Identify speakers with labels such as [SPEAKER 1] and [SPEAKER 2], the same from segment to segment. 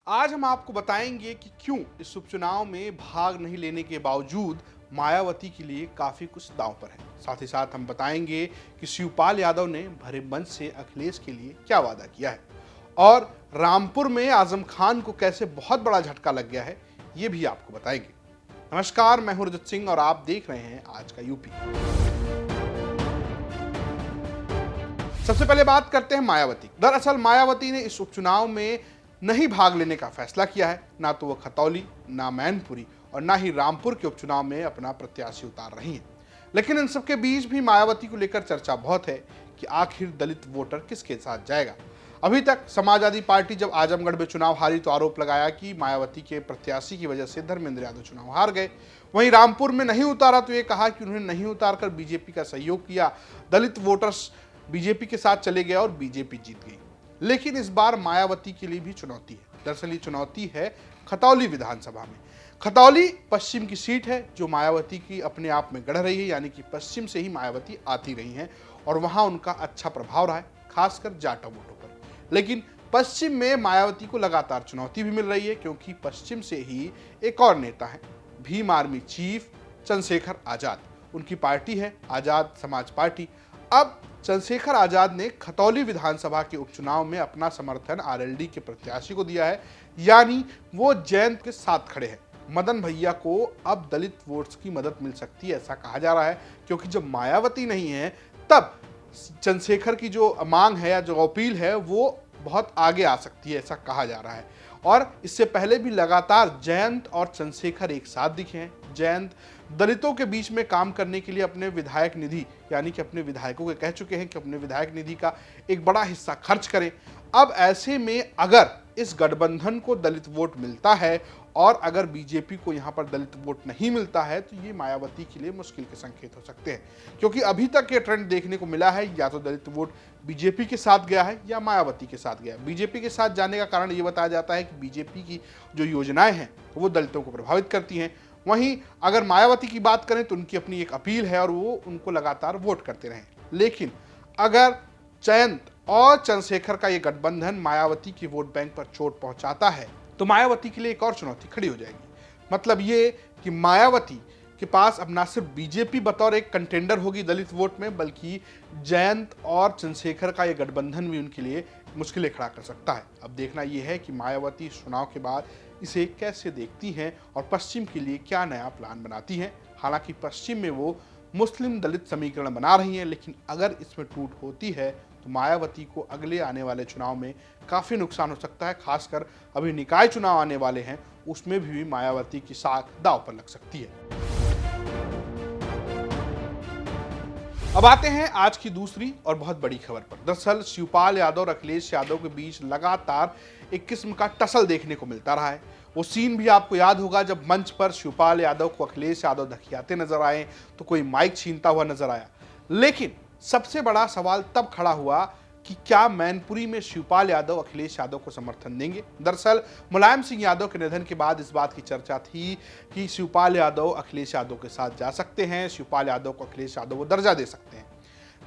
[SPEAKER 1] आज हम आपको बताएंगे कि क्यों इस उपचुनाव में भाग नहीं लेने के बावजूद मायावती के लिए काफी कुछ दांव पर है। साथ ही साथ हम बताएंगे कि शिवपाल यादव ने भरे मंच से अखिलेश के लिए क्या वादा किया है और रामपुर में आजम खान को कैसे बहुत बड़ा झटका लग गया है, ये भी आपको बताएंगे। नमस्कार, मैं हूं रजत सिंह और आप देख रहे हैं आज का यूपी। सबसे पहले बात करते हैं मायावती। दरअसल मायावती ने इस उपचुनाव में नहीं भाग लेने का फैसला किया है। ना तो वह खतौली, ना मैनपुरी और ना ही रामपुर के उपचुनाव में अपना प्रत्याशी उतार रही हैं। लेकिन इन सबके बीच भी मायावती को लेकर चर्चा बहुत है कि आखिर दलित वोटर किसके साथ जाएगा। अभी तक समाजवादी पार्टी जब आजमगढ़ में चुनाव हारी तो आरोप लगाया कि मायावती के प्रत्याशी की वजह से धर्मेंद्र यादव चुनाव हार गए। वहीं रामपुर में नहीं उतारा तो ये कहा कि उन्होंने नहीं उतारकर बीजेपी का सहयोग किया, दलित वोटर्स बीजेपी के साथ चले गए और बीजेपी जीत गई। लेकिन इस बार मायावती के लिए भी चुनौती है। दरअसल ये चुनौती है खतौली विधानसभा में। खतौली पश्चिम की सीट है जो मायावती की अपने आप में गढ़ रही है, यानी कि पश्चिम से ही मायावती आती रही हैं और वहां उनका अच्छा प्रभाव रहा है, खासकर जाटा वोटों पर। लेकिन पश्चिम में मायावती को लगातार चुनौती भी मिल रही है, क्योंकि पश्चिम से ही एक और नेता है, भीम आर्मी चीफ चंद्रशेखर आजाद। उनकी पार्टी है आजाद समाज पार्टी। अब चंद्रशेखर आजाद ने खतौली विधानसभा के उपचुनाव में अपना समर्थन आरएलडी के प्रत्याशी को दिया है, यानी वो जयंत के साथ खड़े हैं। मदन भैया को अब दलित वोट्स की मदद मिल सकती है, ऐसा कहा जा रहा है, क्योंकि जब मायावती नहीं है तब चंद्रशेखर की जो मांग है या जो अपील है वो बहुत आगे आ सकती है, ऐसा कहा जा रहा है। और इससे पहले भी लगातार जयंत और चंद्रशेखर एक साथ दिखे हैं। जयंत दलितों के बीच में काम करने के लिए अपने विधायक निधि, यानी कि अपने विधायकों को कह चुके हैं कि अपने विधायक निधि का एक बड़ा हिस्सा खर्च करें। अब ऐसे में अगर इस गठबंधन को दलित वोट मिलता है और अगर बीजेपी को यहाँ पर दलित वोट नहीं मिलता है तो ये मायावती के लिए मुश्किल के संकेत हो सकते हैं, क्योंकि अभी तक ये ट्रेंड देखने को मिला है, या तो दलित वोट बीजेपी के साथ गया है या मायावती के साथ गया है। बीजेपी के साथ जाने का कारण ये बताया जाता है कि बीजेपी की जो योजनाएं हैं वो दलितों को प्रभावित करती हैं। वहीं अगर मायावती की बात करें तो उनकी अपनी एक अपील है और वो उनको लगातार वोट करते रहें। लेकिन अगर जयंत और चंद्रशेखर का ये गठबंधन मायावती की वोट बैंक पर चोट पहुंचाता है तो मायावती के लिए एक और चुनौती खड़ी हो जाएगी। मतलब ये कि मायावती के पास अब ना सिर्फ बीजेपी बतौर एक कंटेंडर होगी दलित वोट में, बल्कि जयंत और चंद्रशेखर का ये गठबंधन भी उनके लिए मुश्किलें खड़ा कर सकता है। अब देखना यह है कि मायावती इस चुनाव के बाद इसे कैसे देखती हैं और पश्चिम के लिए क्या नया प्लान बनाती हैं। हालांकि पश्चिम में वो मुस्लिम दलित समीकरण बना रही हैं, लेकिन अगर इसमें टूट होती है तो मायावती को अगले आने वाले चुनाव में काफ़ी नुकसान हो सकता है। खासकर अभी निकाय चुनाव आने वाले हैं, उसमें भी मायावती की साख दांव पर लग सकती है। अब आते हैं आज की दूसरी और बहुत बड़ी खबर पर। दरअसल शिवपाल यादव और अखिलेश यादव के बीच लगातार एक किस्म का टसल देखने को मिलता रहा है। वो सीन भी आपको याद होगा जब मंच पर शिवपाल यादव को अखिलेश यादव धकियाते नजर आए तो कोई माइक छीनता हुआ नजर आया। लेकिन सबसे बड़ा सवाल तब खड़ा हुआ कि क्या मैनपुरी में शिवपाल यादव अखिलेश यादव को समर्थन देंगे। दरअसल मुलायम सिंह यादव के निधन के बाद इस बात की चर्चा थी कि शिवपाल यादव अखिलेश यादव के साथ जा सकते हैं, शिवपाल यादव को अखिलेश यादव को दर्जा दे सकते हैं।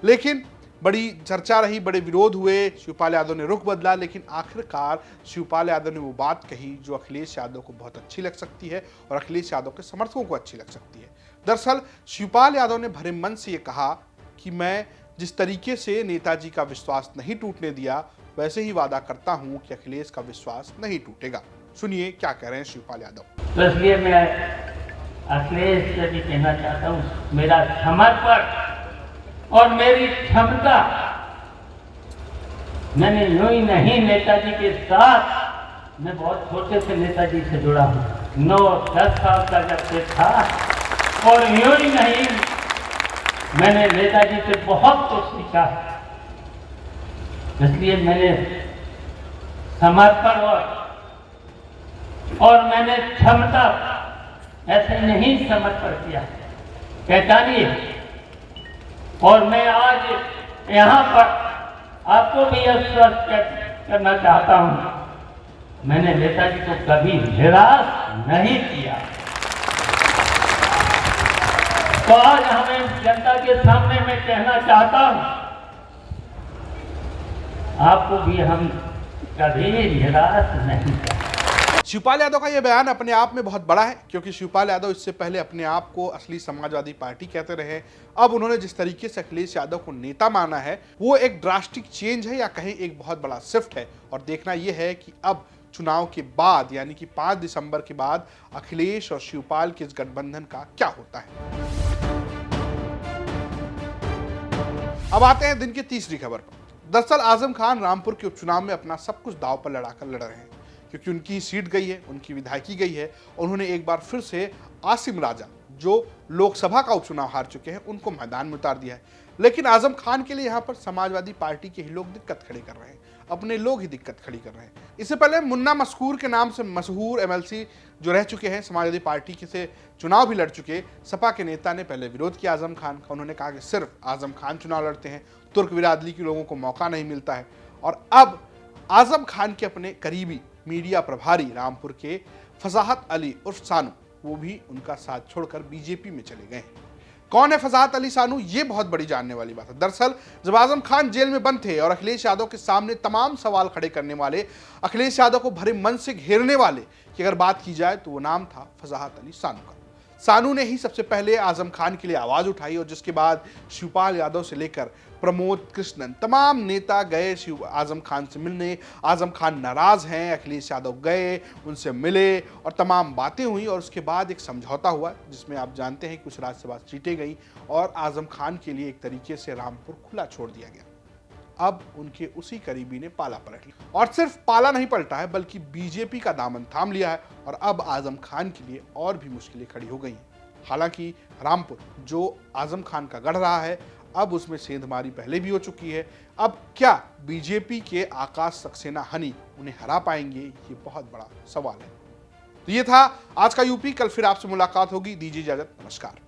[SPEAKER 1] लेकिन बड़ी चर्चा रही, बड़े विरोध हुए, शिवपाल यादव ने रुख बदला, लेकिन आखिरकार शिवपाल यादव ने वो बात कही जो अखिलेश यादव को बहुत अच्छी लग सकती है और अखिलेश यादव के समर्थकों को अच्छी लग सकती है। दरअसल शिवपाल यादव ने भरे मन से ये कहा कि मैं जिस तरीके से नेताजी का विश्वास नहीं टूटने दिया, वैसे ही वादा करता हूं कि अखिलेश का विश्वास नहीं टूटेगा। सुनिए क्या कह रहे हैं शिवपाल यादव।
[SPEAKER 2] तो इसलिए मैं अखिलेश से भी कहना चाहता हूं, मेरा समर्पण और मेरी क्षमता, मैंने यूं ही नहीं नेताजी के साथ, मैं बहुत छोटे से नेताजी से जुड़ा हूं, 9-10 साल का जब से था, और यूं ही नहीं मैंने नेताजी से बहुत कुछ सीखा। इसलिए मैंने समर्पण और मैंने क्षमता ऐसे नहीं समर्पण किया, पहचानिए। और मैं आज यहाँ पर आपको भी आश्वस्त करना चाहता हूँ, मैंने नेताजी को कभी निराश नहीं किया। तो आज हमें जनता के सामने मैं कहना चाहता हूं, आपको भी हम कभी निराश नहीं करें।
[SPEAKER 1] शिवपाल यादव का यह बयान अपने आप में बहुत बड़ा है, क्योंकि शिवपाल यादव इससे पहले अपने आप को असली समाजवादी पार्टी कहते रहे। अब उन्होंने जिस तरीके से अखिलेश यादव को नेता माना है वो एक ड्रास्टिक चेंज है या कहीं एक बहुत बड़ा शिफ्ट है। और देखना यह है कि अब चुनाव के बाद यानी कि 5 दिसंबर के बाद अखिलेश और शिवपाल के इस गठबंधन का क्या होता है। अब आते हैं दिन की तीसरी खबर पर। दरअसल आजम खान रामपुर के उपचुनाव में अपना सब कुछ दांव पर लड़ाकर लड़ रहे हैं, क्योंकि उनकी सीट गई है, उनकी विधायकी गई है। उन्होंने एक बार फिर से आसिम राजा, जो लोकसभा का उपचुनाव हार चुके हैं, उनको मैदान में उतार दिया है। लेकिन आजम खान के लिए यहाँ पर समाजवादी पार्टी के ही लोग दिक्कत खड़ी कर रहे हैं, अपने लोग ही दिक्कत खड़ी कर रहे हैं। इससे पहले मुन्ना मस्कूर के नाम से मशहूर एमएलसी जो रह चुके हैं, समाजवादी पार्टी के से चुनाव भी लड़ चुके, सपा के नेता ने पहले विरोध किया आजम खान का। उन्होंने कहा कि सिर्फ आजम खान चुनाव लड़ते हैं, तुर्क बिरादरी के लोगों को मौका नहीं मिलता है। और अब आजम खान के अपने करीबी मीडिया प्रभारी रामपुर के फजाहत अली उर्फ सानू, वो भी उनका साथ छोड़कर बीजेपी में चले गए हैं। कौन है फजाहत अली सानू, ये बहुत बड़ी जानने वाली बात है। दरअसल जब आजम खान जेल में बंद थे और अखिलेश यादव के सामने तमाम सवाल खड़े करने वाले, अखिलेश यादव को भरे मन से घेरने वाले की अगर बात की जाए तो वो नाम था फजाहत अली सानू का। सानू ने ही सबसे पहले आजम खान के लिए आवाज उठाई और जिसके बाद शिवपाल यादव से लेकर प्रमोद कृष्णन तमाम नेता गए आजम खान से मिलने। आजम खान नाराज हैं, अखिलेश यादव गए, उनसे मिले और तमाम बातें हुई। और उसके बाद एक समझौता हुआ जिसमें आप जानते हैं कुछ राज्यसभा सीटें गई और आजम खान के लिए एक तरीके से रामपुर खुला छोड़ दिया गया। अब उनके उसी करीबी ने पाला पलट लिया, और सिर्फ पाला नहीं पलटा है बल्कि बीजेपी का दामन थाम लिया है। और अब आजम खान के लिए और भी मुश्किलें खड़ी हो गई हैं। हालांकि रामपुर जो आजम खान का गढ़ रहा है, अब उसमें सेंधमारी पहले भी हो चुकी है। अब क्या बीजेपी के आकाश सक्सेना हनी उन्हें हरा पाएंगे, ये बहुत बड़ा सवाल है। तो ये था आज का यूपी। कल फिर आपसे मुलाकात होगी। दीजिए इजाजत, नमस्कार।